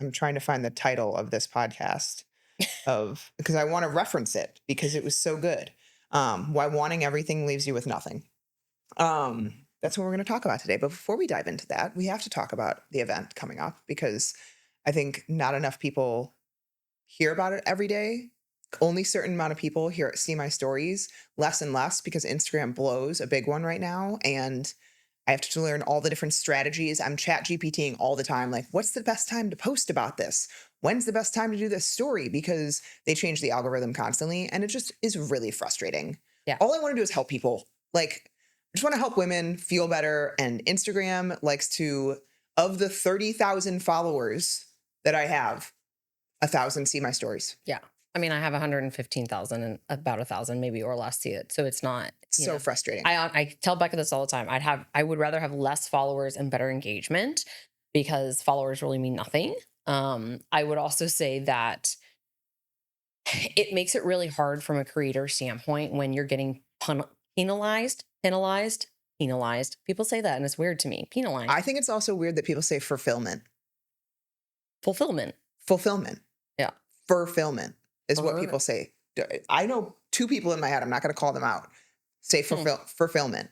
I'm trying to find the title of this podcast because I want to reference it because it was so good. Why wanting everything leaves you with nothing. That's what we're going to talk about today. But before we dive into that, we have to talk about the event coming up because I think not enough people hear about it every day. Only certain amount of people see my stories, less and less because Instagram blows, a big one right now. And I have to learn all the different strategies. I'm chat GPTing all the time. Like, what's the best time to post about this? When's the best time to do this story? Because they change the algorithm constantly. And it just is really frustrating. Yeah. All I want to do is help people. Like, I just want to help women feel better. And Instagram likes to, of the 30,000 followers that I have, 1,000 see my stories. Yeah. I mean, I have 115,000 and about 1,000 maybe or less see it. So it's not So frustrating. I tell Becca this all the time. I would rather have less followers and better engagement because followers really mean nothing. I would also say that it makes it really hard from a creator standpoint when you're getting penalized. People say that and it's weird to me. Penalized. I think it's also weird that people say fulfillment. Fulfillment. Yeah. Fulfillment is what people say. I know two people in my head. I'm not going to call them out. Say fulfillment.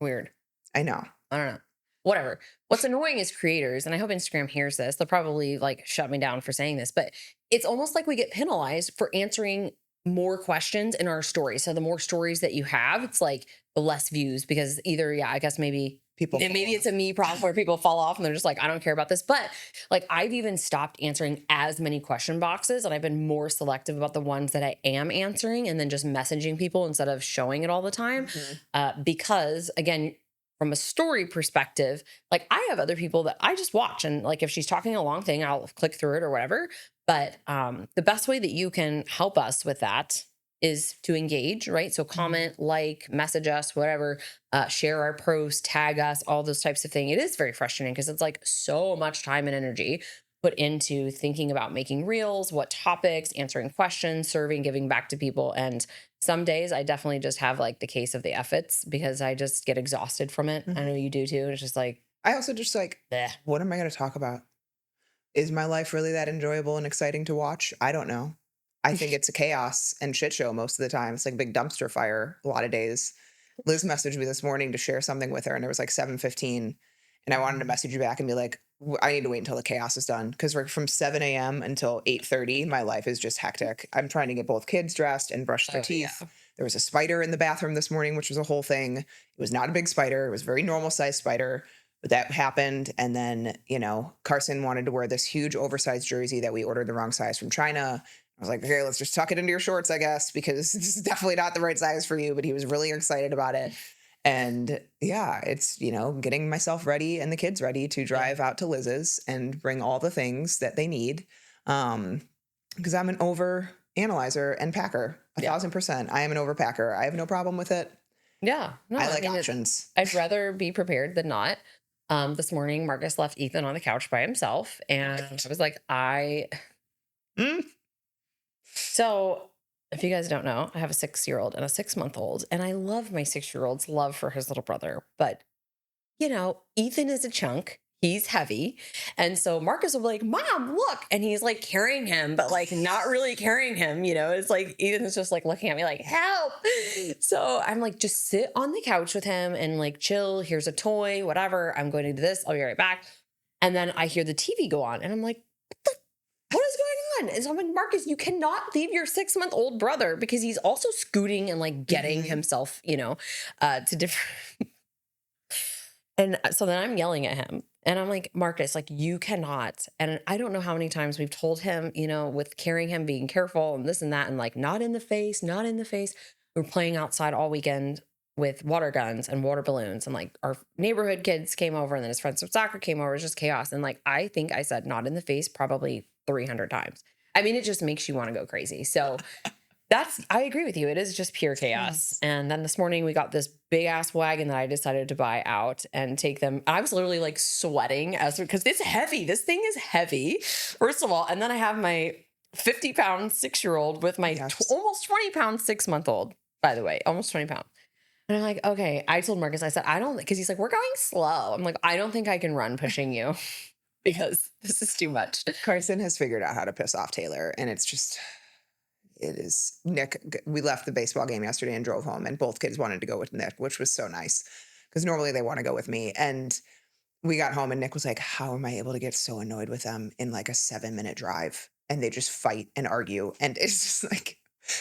Weird. I know. I don't know. Whatever. What's annoying is creators, and I hope Instagram hears this. They'll probably like shut me down for saying this, but it's almost like we get penalized for answering more questions in our stories. So the more stories that you have, it's like the less views because either, I guess maybe it's a me problem where people fall off and they're just like, I don't care about this. But like I've even stopped answering as many question boxes and I've been more selective about the ones that I am answering and then just messaging people instead of showing it all the time. Because again, from a story perspective, like I have other people that I just watch and like if she's talking a long thing, I'll click through it or whatever. But the best way that you can help us with that is to engage, right? So comment, like, message us, whatever, share our post, tag us, all those types of things. It is very frustrating because it's like so much time and energy put into thinking about making reels, what topics, answering questions, serving, giving back to people. And some days I definitely just have like the case of the efforts because I just get exhausted from it. I know you do too. It's just like, I also just like, what am I going to talk about? Is my life really that enjoyable and exciting to watch? I don't know. I think it's a chaos and shit show most of the time. It's like a big dumpster fire a lot of days. Liz messaged me this morning to share something with her and it was like 7:15 and I wanted to message you back and be like, I need to wait until the chaos is done because we're from 7 a.m. until 8:30. My life is just hectic. I'm trying to get both kids dressed and brush their teeth. Yeah. There was a spider in the bathroom this morning, which was a whole thing. It was not a big spider. It was a very normal sized spider. But that happened. And then, Carson wanted to wear this huge oversized jersey that we ordered the wrong size from China. I was like, okay, let's just tuck it into your shorts, I guess, because this is definitely not the right size for you. But he was really excited about it. And yeah, it's, getting myself ready and the kids ready to drive out to Liz's and bring all the things that they need. Because I'm an over analyzer and packer, 1,000%. I am an overpacker. I have no problem with it. Yeah. No, I like options. I'd rather be prepared than not. This morning, Marcus left Ethan on the couch by himself. And I was like, So if you guys don't know, I have a 6-year-old and a 6-month-old, and I love my 6-year-old's love for his little brother. But, Ethan is a chunk. He's heavy. And so Marcus will be like, Mom, look. And he's like carrying him, but like not really carrying him. It's like Ethan's just like looking at me like, help. So I'm like, just sit on the couch with him and like chill. Here's a toy, whatever. I'm going to do this. I'll be right back. And then I hear the TV go on and I'm like, what is going on? And so I'm like, Marcus, you cannot leave your 6-month-old brother because he's also scooting and like getting himself, to different. And so then I'm yelling at him and I'm like, Marcus, like you cannot. And I don't know how many times we've told him, with carrying him, being careful and this and that. And like, not in the face. We're playing outside all weekend with water guns and water balloons. And like our neighborhood kids came over and then his friends from soccer came over. It was just chaos. And like, I think I said not in the face probably 300 times. I mean, it just makes you want to go crazy. So I agree with you. It is just pure chaos. Yes. And then this morning we got this big ass wagon that I decided to buy out and take them. I was literally like sweating because it's heavy. This thing is heavy, first of all. And then I have my 50-pound 6-year-old with my almost 20-pound 6-month-old, by the way, almost 20 pounds. And I'm like, okay. I told Marcus, I said, I don't, because he's like, we're going slow. I'm like, I don't think I can run pushing you. because this is too much. Carson has figured out how to piss off Taylor, and it's just, it is Nick. We left the baseball game yesterday and drove home, and both kids wanted to go with Nick, which was so nice because normally they want to go with me. And we got home, and Nick was like, "How am I able to get so annoyed with them in like a 7-minute drive?" And they just fight and argue, and it's just like.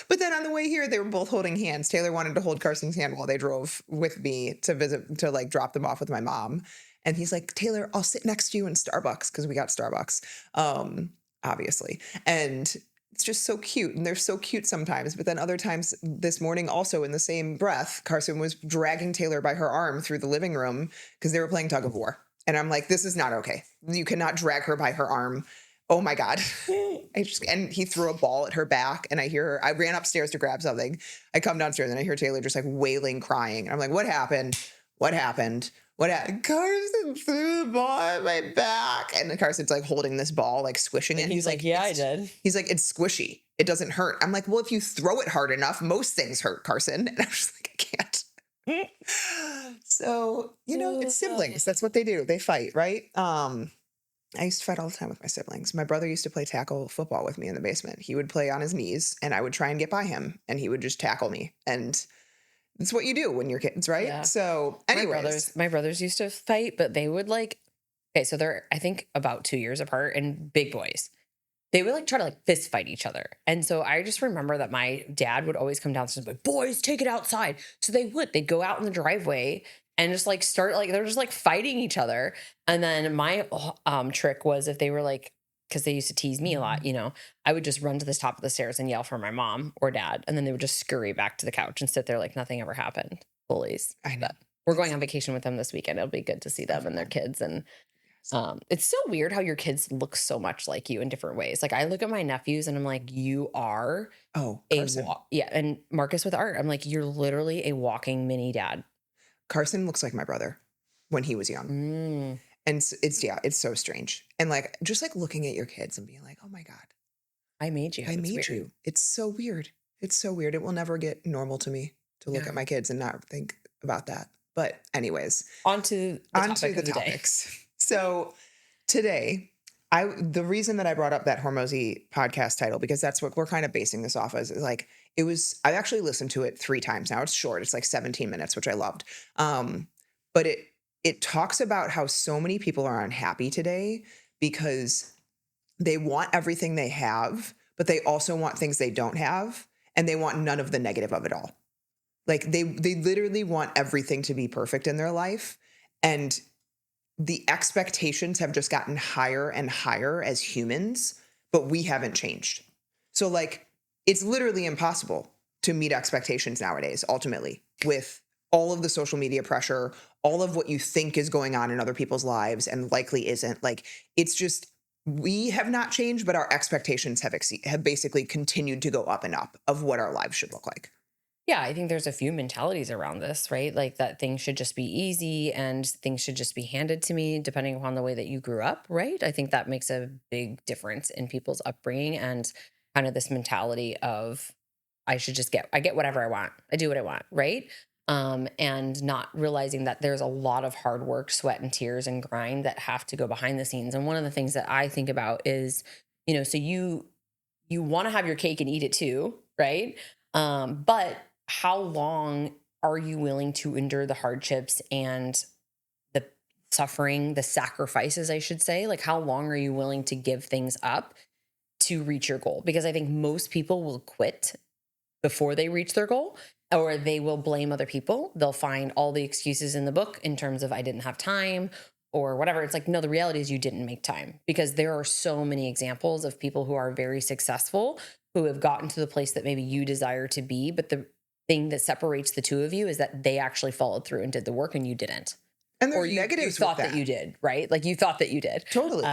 But then on the way here, they were both holding hands. Taylor wanted to hold Carson's hand while they drove with me to visit, to like drop them off with my mom. And he's like, "Taylor, I'll sit next to you in Starbucks," because we got Starbucks, obviously. And it's just so cute. And they're so cute sometimes. But then other times this morning, also in the same breath, Carson was dragging Taylor by her arm through the living room because they were playing tug of war. And I'm like, this is not okay. You cannot drag her by her arm. Oh my God. And he threw a ball at her back, and I hear her. I ran upstairs to grab something. I come downstairs and I hear Taylor just like wailing, crying. And I'm like, what happened? What happened? What happened? Carson threw the ball at my back. And Carson's like holding this ball, like squishing it. And he's like, yeah, I did. He's like, it's squishy. It doesn't hurt. I'm like, well, if you throw it hard enough, most things hurt, Carson. And I'm just like, I can't. So, it's siblings. That's what they do. They fight, right? I used to fight all the time with my siblings. My brother used to play tackle football with me in the basement. He would play on his knees, and I would try and get by him, and he would just tackle me. And it's what you do when you're kids, right? Yeah. So anyways. My brothers used to fight, but they would like, okay, so they're, I think, about 2 years apart, and big boys. They would like try to like fist fight each other. And so I just remember that my dad would always come downstairs and be like, boys, take it outside. So they'd go out in the driveway and just like start, like, they're just like fighting each other. And then my trick was, if they were like, because they used to tease me a lot, I would just run to the top of the stairs and yell for my mom or dad. And then they would just scurry back to the couch and sit there like nothing ever happened. Bullies. I know. But we're going on vacation with them this weekend. It'll be good to see them and their kids. And it's so weird how your kids look so much like you in different ways. Like I look at my nephews and I'm like, you are and Marcus with Art. I'm like, you're literally a walking mini dad. Carson looks like my brother when he was young. And it's so strange. And like, just like looking at your kids and being like, oh my God, I made you. I made you. It's so weird. It's so weird. It will never get normal to me to look at my kids and not think about that. But anyways, on to the topics. So today, the reason that I brought up that Hormone podcast title, because that's what we're kind of basing this off as, is like, I've actually listened to it 3 times now. It's short. It's like 17 minutes, which I loved. But it talks about how so many people are unhappy today because they want everything they have, but they also want things they don't have, and they want none of the negative of it all. Like they literally want everything to be perfect in their life, and the expectations have just gotten higher and higher as humans, but we haven't changed. So like, it's literally impossible to meet expectations nowadays, ultimately, with all of the social media pressure, all of what you think is going on in other people's lives and likely isn't. Like, it's just, we have not changed, but our expectations have basically continued to go up and up of what our lives should look like. Yeah, I think there's a few mentalities around this, right? Like that things should just be easy and things should just be handed to me depending upon the way that you grew up, right? I think that makes a big difference in people's upbringing, and kind of this mentality of I get whatever I want. I do what I want, right? And not realizing that there's a lot of hard work, sweat and tears and grind that have to go behind the scenes. And one of the things that I think about is, so you want to have your cake and eat it too, right? But how long are you willing to endure the hardships and the suffering, the sacrifices, I should say? Like, how long are you willing to give things up to reach your goal? Because I think most people will quit before they reach their goal, or they will blame other people. They'll find all the excuses in the book in terms of I didn't have time or whatever. It's like, no, the reality is you didn't make time, because there are so many examples of people who are very successful who have gotten to the place that maybe you desire to be. But the thing that separates the two of you is that they actually followed through and did the work and you didn't. And there's negatives you thought with that you did, right? Like you thought that you did. Totally.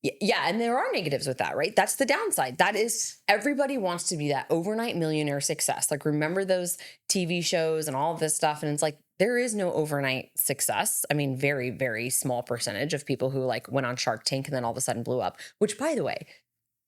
Yeah. And there are negatives with that, right? That's the downside. That is, everybody wants to be that overnight millionaire success. Like, remember those TV shows and all of this stuff. And it's like, there is no overnight success. I mean, very, very small percentage of people who like went on Shark Tank and then all of a sudden blew up, which, by the way,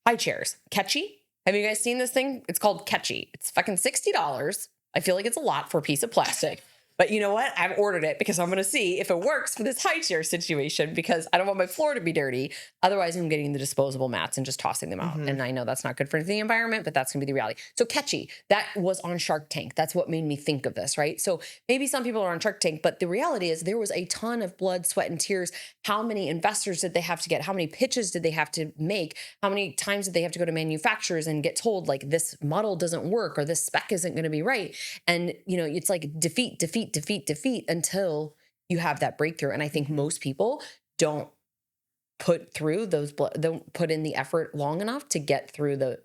high chairs, Catchy. Have you guys seen this thing? It's called Catchy. It's fucking $60. I feel like it's a lot for a piece of plastic. But you know what? I've ordered it because I'm going to see if it works for this high chair situation because I don't want my floor to be dirty. Otherwise, I'm getting the disposable mats and just tossing them out. Mhm. And I know that's not good for the environment, but that's going to be the reality. So catchy, that was on Shark Tank. That's what made me think of this, right? So maybe some people are on Shark Tank, but the reality is there was a ton of blood, sweat, and tears. How many investors did they have to get? How many pitches did they have to make? How many times did they have to go to manufacturers and get told like this model doesn't work or this spec isn't going to be right? And, you know, it's like defeat, defeat, defeat, defeat until you have that breakthrough. And I think most people don't don't put in the effort long enough to get through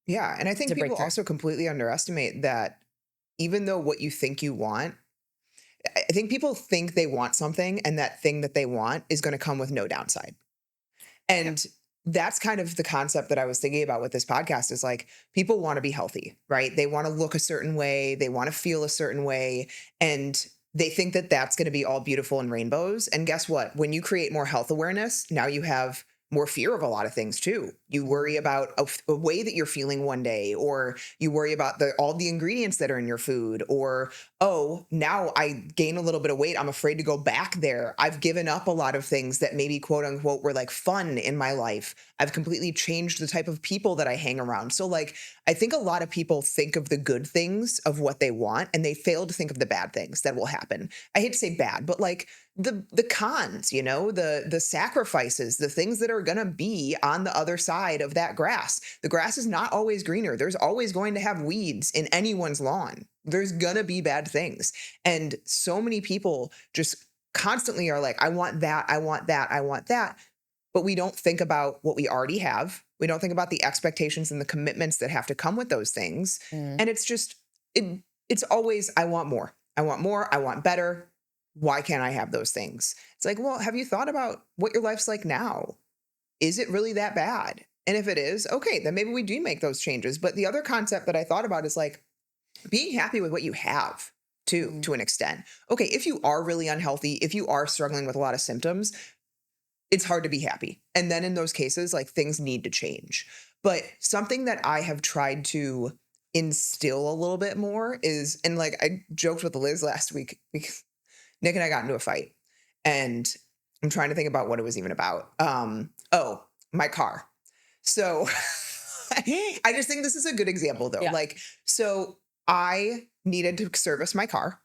Yeah, and I think to people breakthrough. also completely underestimate that even though what you think you want, I think people think they want something and that thing that they want is going to come with no downside. Yeah. And that's kind of the concept that I was thinking about with this podcast is like people want to be healthy, right? They want to look a certain way, they want to feel a certain way, and they think that that's going to be all beautiful and rainbows. And guess what? When you create more health awareness, now you have more fear of a lot of things too. You worry about a way that you're feeling one day, or you worry about all the ingredients that are in your food, or oh, now I gain a little bit of weight. I'm afraid to go back there. I've given up a lot of things that maybe quote unquote were like fun in my life. I've completely changed the type of people that I hang around. So like, I think a lot of people think of the good things of what they want and they fail to think of the bad things that will happen. I hate to say bad, but like the cons, you know, the sacrifices, the things that are going to be on the other side of that grass. The grass is not always greener. There's always going to have weeds in anyone's lawn. There's going to be bad things. And so many people just constantly are like, I want that, I want that, I want that. But we don't think about what we already have. We don't think about the expectations and the commitments that have to come with those things. Mm. And it's just, it's always, I want more. I want more. I want better. Why can't I have those things? It's like, well, have you thought about what your life's like now? Is it really that bad? And if it is, okay, then maybe we do make those changes. But the other concept that I thought about is like being happy with what you have too, Mm. to an extent. Okay, if you are really unhealthy, if you are struggling with a lot of symptoms, it's hard to be happy. And then in those cases, like things need to change. But something that I have tried to instill a little bit more is, and like I joked with Liz last week because Nick and I got into a fight and I'm trying to think about what it was even about. Oh, my car. So I just think this is a good example though. Yeah. Like, so I needed to service my car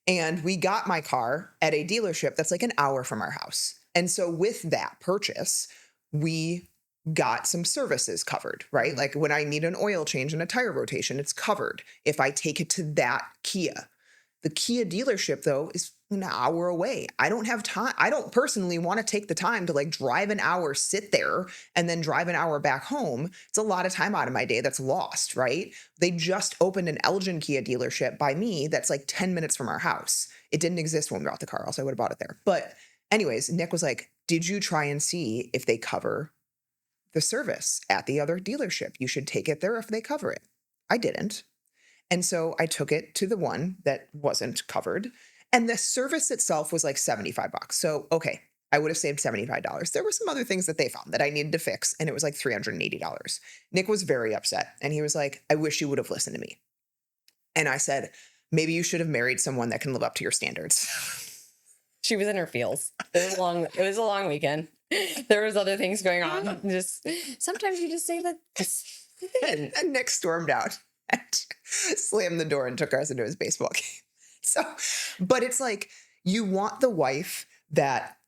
and we got my car at a dealership that's like an hour from our house. And so with that purchase, we got some services covered, right? Like when I need an oil change and a tire rotation, it's covered if I take it to that Kia. The Kia dealership, though, is an hour away. I don't have time. I don't personally want to take the time to like drive an hour, sit there, and then drive an hour back home. It's a lot of time out of my day that's lost, right? They just opened an Elgin Kia dealership by me that's like 10 minutes from our house. It didn't exist when we bought the car, else I would have bought it there. But anyways, Nick was like, did you try and see if they cover the service at the other dealership? You should take it there if they cover it. I didn't. And so I took it to the one that wasn't covered. And the service itself was like $75. So, okay, I would have saved $75. There were some other things that they found that I needed to fix, and it was like $380. Nick was very upset. And he was like, I wish you would have listened to me. And I said, maybe you should have married someone that can live up to your standards. She was in her feels. It was a long weekend. There was other things going on. Just sometimes you just say that. And Nick stormed out and slammed the door and took us into his baseball game. So, but it's like, you want the wife that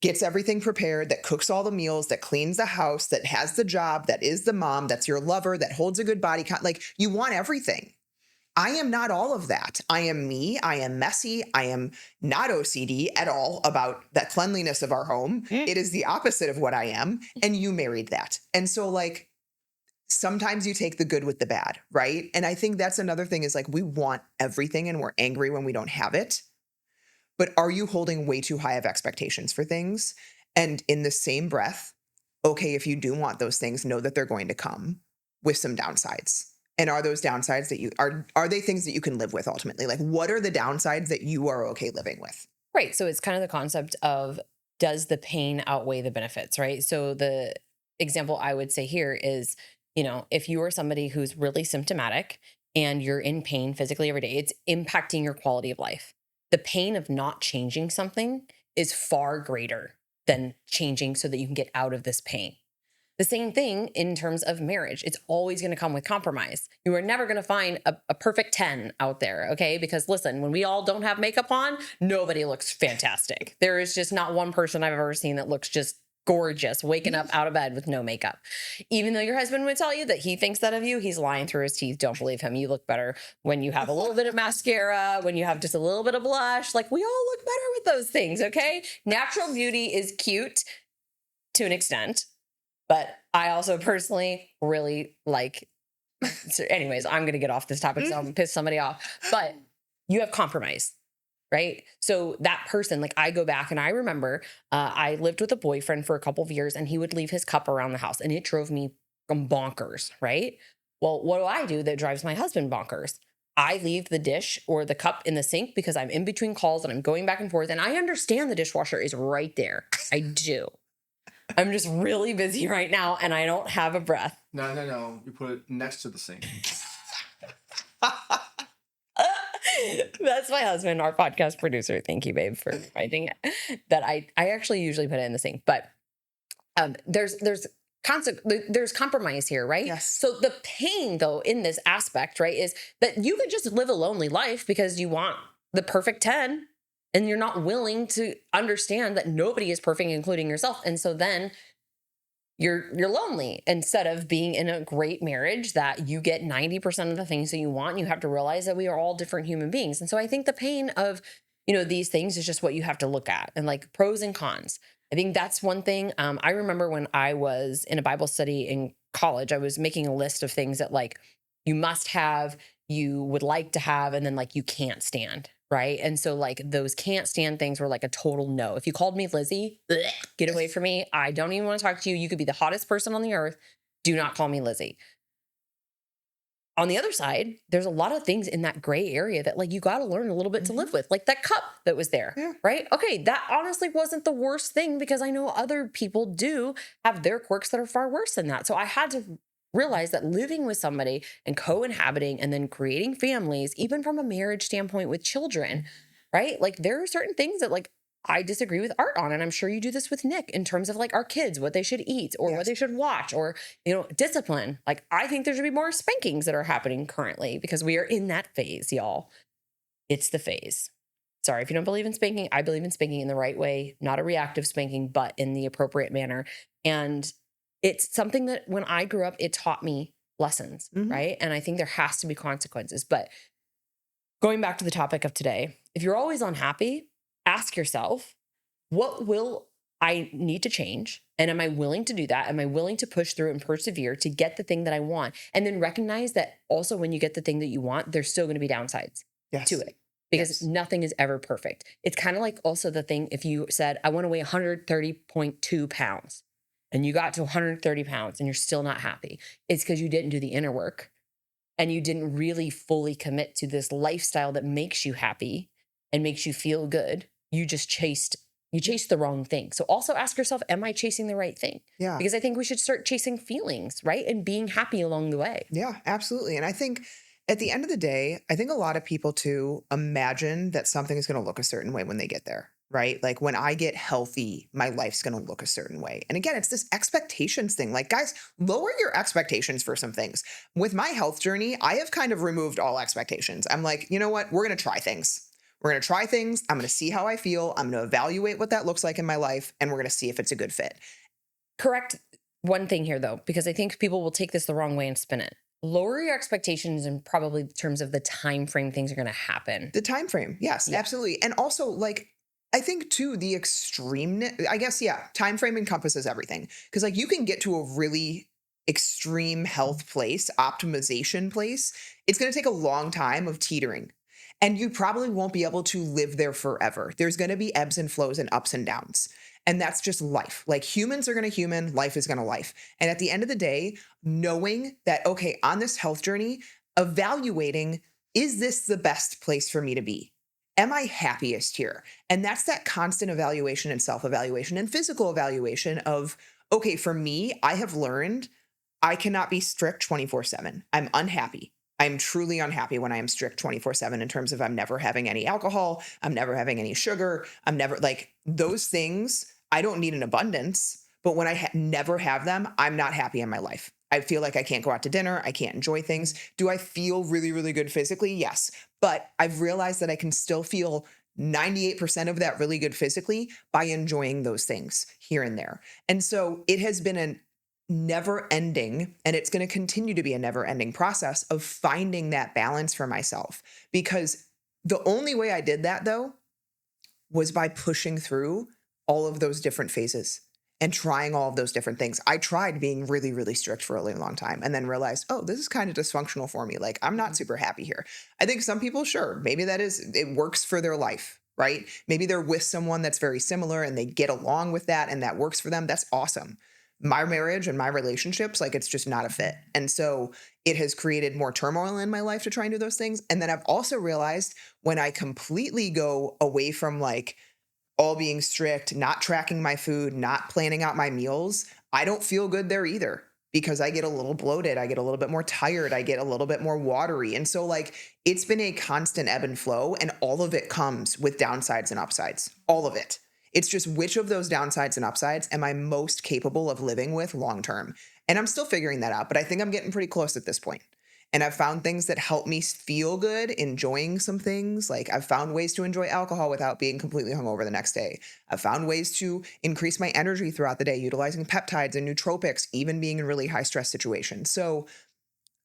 gets everything prepared, that cooks all the meals, that cleans the house, that has the job, that is the mom, that's your lover, that holds a good body count. Like, you want everything. I am not all of that. I am me. I am messy. I am not OCD at all about the cleanliness of our home. It is the opposite of what I am. And you married that. And so like, sometimes you take the good with the bad, right? And I think that's another thing is like, we want everything and we're angry when we don't have it. But are you holding way too high of expectations for things? And in the same breath, okay, if you do want those things, know that they're going to come with some downsides. And are those downsides that are they things that you can live with ultimately? Like, what are the downsides that you are okay living with? Right. So it's kind of the concept of, does the pain outweigh the benefits, right? So the example I would say here is, you know, if you are somebody who's really symptomatic and you're in pain physically every day, it's impacting your quality of life. the pain of not changing something is far greater than changing so that you can get out of this pain. The same thing in terms of marriage. It's always going to come with compromise. You are never going to find a perfect 10 out there, okay? Because listen, when we all don't have makeup on, nobody looks fantastic. There is just not one person I've ever seen that looks just gorgeous, waking up out of bed with no makeup. Even though your husband would tell you that he thinks that of you, he's lying through his teeth. Don't believe him. You look better when you have a little bit of mascara, when you have just a little bit of blush. Like, we all look better with those things, okay? Natural beauty is cute to an extent. But I also personally really like, so anyways, I'm going to get off this topic, so I'm going to piss somebody off. But you have compromise, right? So that person, like, I go back and I remember I lived with a boyfriend for a couple of years, and he would leave his cup around the house, and it drove me bonkers, right? Well, what do that drives my husband bonkers? I leave the dish or the cup in the sink because I'm in between calls and I'm going back and forth. And I understand the dishwasher is right there. I do. I'm just really busy right now and I don't have a breath. No. You put it next to the sink. That's my husband, our podcast producer. Thank you, babe, for finding it. That I actually usually put it in the sink, but there's compromise here, right? Yes. So the pain, though, in this aspect, right, is that you could just live a lonely life because you want the perfect 10. And you're not willing to understand that nobody is perfect, including yourself. And so then you're lonely instead of being in a great marriage that you get 90% of the things that you want. You have to realize that we are all different human beings. And so I think the pain of, these things is just what you have to look at, and like pros and cons. I think that's one thing. I remember when I was in a Bible study in college, I was making a list of things that like you must have, you would like to have, and then like you can't stand. Right. And so like those can't stand things were like a total no. If you called me Lizzie, bleh, get away from me. I don't even want to talk to you. You could be the hottest person on the earth. Do not call me Lizzie. On the other side, there's a lot of things in that gray area that like you got to learn a little bit to live with, like that cup that was there. Yeah. Right. Okay. That honestly wasn't the worst thing because I know other people do have their quirks that are far worse than that. So I had to realize that living with somebody and co-inhabiting and then creating families, even from a marriage standpoint with children, right? Like there are certain things that like I disagree with Art on, and I'm sure you do this with Nick in terms of like our kids, what they should eat or what they should watch or, discipline. Like I think there should be more spankings that are happening currently because we are in that phase, y'all. It's the phase. Sorry, if you don't believe in spanking, I believe in spanking in the right way, not a reactive spanking, but in the appropriate manner. And it's something that when I grew up, it taught me lessons, right? And I think there has to be consequences. But going back to the topic of today, if you're always unhappy, ask yourself, what will I need to change? And am I willing to do that? Am I willing to push through and persevere to get the thing that I want? And then recognize that also when you get the thing that you want, there's still going to be downsides to it because nothing is ever perfect. It's kind of like also the thing if you said, I want to weigh 130.2 pounds. And you got to 130 pounds and you're still not happy. It's because you didn't do the inner work and you didn't really fully commit to this lifestyle that makes you happy and makes you feel good. You chased the wrong thing. So also ask yourself, am I chasing the right thing? Yeah. Because I think we should start chasing feelings, right? And being happy along the way. Yeah, absolutely. And I think at the end of the day, I think a lot of people too imagine that something is going to look a certain way when they get there. Right? Like when I get healthy, my life's going to look a certain way. And again, it's this expectations thing. Like guys, lower your expectations for some things. With my health journey, I have kind of removed all expectations. I'm like, you know what? We're going to try things. We're going to try things. I'm going to see how I feel. I'm going to evaluate what that looks like in my life. And we're going to see if it's a good fit. Correct one thing here though, because I think people will take this the wrong way and spin it. Lower your expectations in probably terms of the time frame things are going to happen. The time frame. Yes, absolutely. And also like, I think too, the extreme, I guess, time frame encompasses everything. Because like you can get to a really extreme health place, optimization place. It's going to take a long time of teetering. And you probably won't be able to live there forever. There's going to be ebbs and flows and ups and downs. And that's just life. Like humans are going to human, life is going to life. And at the end of the day, knowing that, okay, on this health journey, evaluating, is this the best place for me to be? Am I happiest here? And that's that constant evaluation and self-evaluation and physical evaluation of, okay, for me, I have learned I cannot be strict 24/7. I'm unhappy. I'm truly unhappy when I am strict 24/7 in terms of I'm never having any alcohol, I'm never having any sugar, I'm never like those things. I don't need an abundance, but when I never have them, I'm not happy in my life. I feel like I can't go out to dinner, I can't enjoy things. Do I feel really, really good physically? Yes. But I've realized that I can still feel 98% of that really good physically by enjoying those things here and there. And so it has been an never ending, and it's going to continue to be a never ending process of finding that balance for myself. Because the only way I did that, though, was by pushing through all of those different phases and trying all of those different things. I tried being really, really strict for a really long time and then realized, oh, this is kind of dysfunctional for me. Like, I'm not super happy here. I think some people, sure, maybe it works for their life, right? Maybe they're with someone that's very similar and they get along with that and that works for them. That's awesome. My marriage and my relationships, like, it's just not a fit. And so it has created more turmoil in my life to try and do those things. And then I've also realized when I completely go away from like all being strict, not tracking my food, not planning out my meals, I don't feel good there either because I get a little bloated. I get a little bit more tired. I get a little bit more watery. And so, like, it's been a constant ebb and flow, and all of it comes with downsides and upsides. All of it. It's just which of those downsides and upsides am I most capable of living with long term? And I'm still figuring that out, but I think I'm getting pretty close at this point. And I've found things that help me feel good, enjoying some things. Like, I've found ways to enjoy alcohol without being completely hungover the next day. I've found ways to increase my energy throughout the day, utilizing peptides and nootropics, even being in really high stress situations. So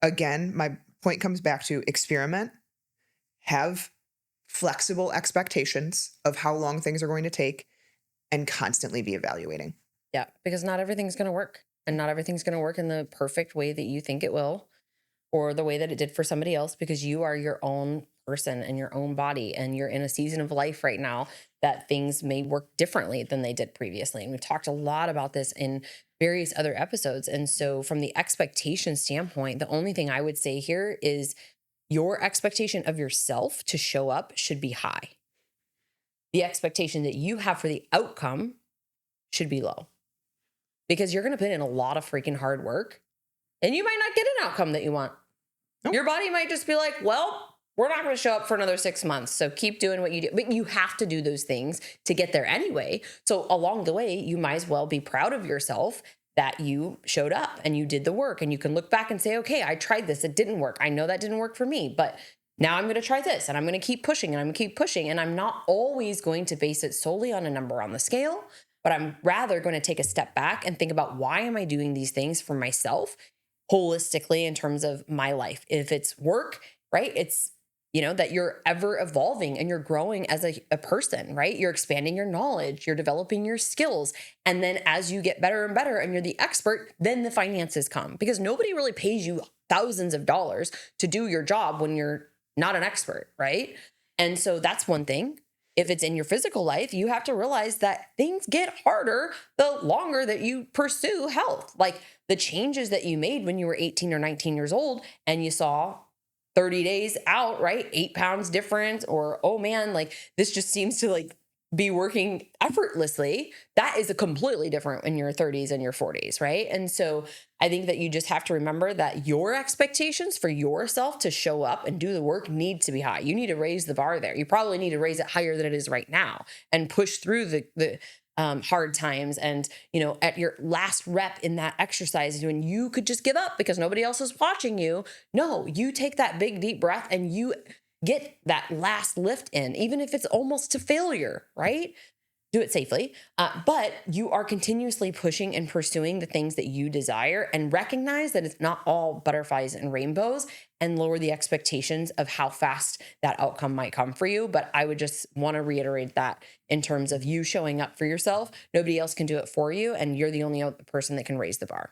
again, my point comes back to experiment, have flexible expectations of how long things are going to take, and constantly be evaluating. Yeah, because not everything's going to work, and not everything's going to work in the perfect way that you think it will, or the way that it did for somebody else, because you are your own person and your own body, and you're in a season of life right now that things may work differently than they did previously. And we've talked a lot about this in various other episodes. And so from the expectation standpoint, the only thing I would say here is your expectation of yourself to show up should be high. The expectation that you have for the outcome should be low, because you're going to put in a lot of freaking hard work and you might not get an outcome that you want. Nope. Your body might just be like, well, we're not going to show up for another 6 months. So keep doing what you do. But you have to do those things to get there anyway. So along the way, you might as well be proud of yourself that you showed up and you did the work, and you can look back and say, okay, I tried this. It didn't work. I know that didn't work for me, but now I'm going to try this, and I'm going to keep pushing, and I'm going to keep pushing. And I'm not always going to base it solely on a number on the scale, but I'm rather going to take a step back and think about, why am I doing these things for myself holistically in terms of my life? If it's work, right? It's, that you're ever evolving and you're growing as a person, right? You're expanding your knowledge, you're developing your skills. And then as you get better and better and you're the expert, then the finances come, because nobody really pays you thousands of dollars to do your job when you're not an expert, right? And so that's one thing. If it's in your physical life, you have to realize that things get harder the longer that you pursue health. Like the changes that you made when you were 18 or 19 years old and you saw 30 days out, right? 8 pounds difference, or, oh man, like this just seems to like be working effortlessly. That is a completely different in your 30s and your 40s, right? And so I think that you just have to remember that your expectations for yourself to show up and do the work need to be high. You need to raise the bar there. You probably need to raise it higher than it is right now and push through the hard times. And, at your last rep in that exercise, when you could just give up because nobody else is watching you. No, you take that big, deep breath and you get that last lift in, even if it's almost to failure, right? Do it safely. But you are continuously pushing and pursuing the things that you desire, and recognize that it's not all butterflies and rainbows, and lower the expectations of how fast that outcome might come for you. But I would just want to reiterate that in terms of you showing up for yourself, nobody else can do it for you. And you're the only other person that can raise the bar.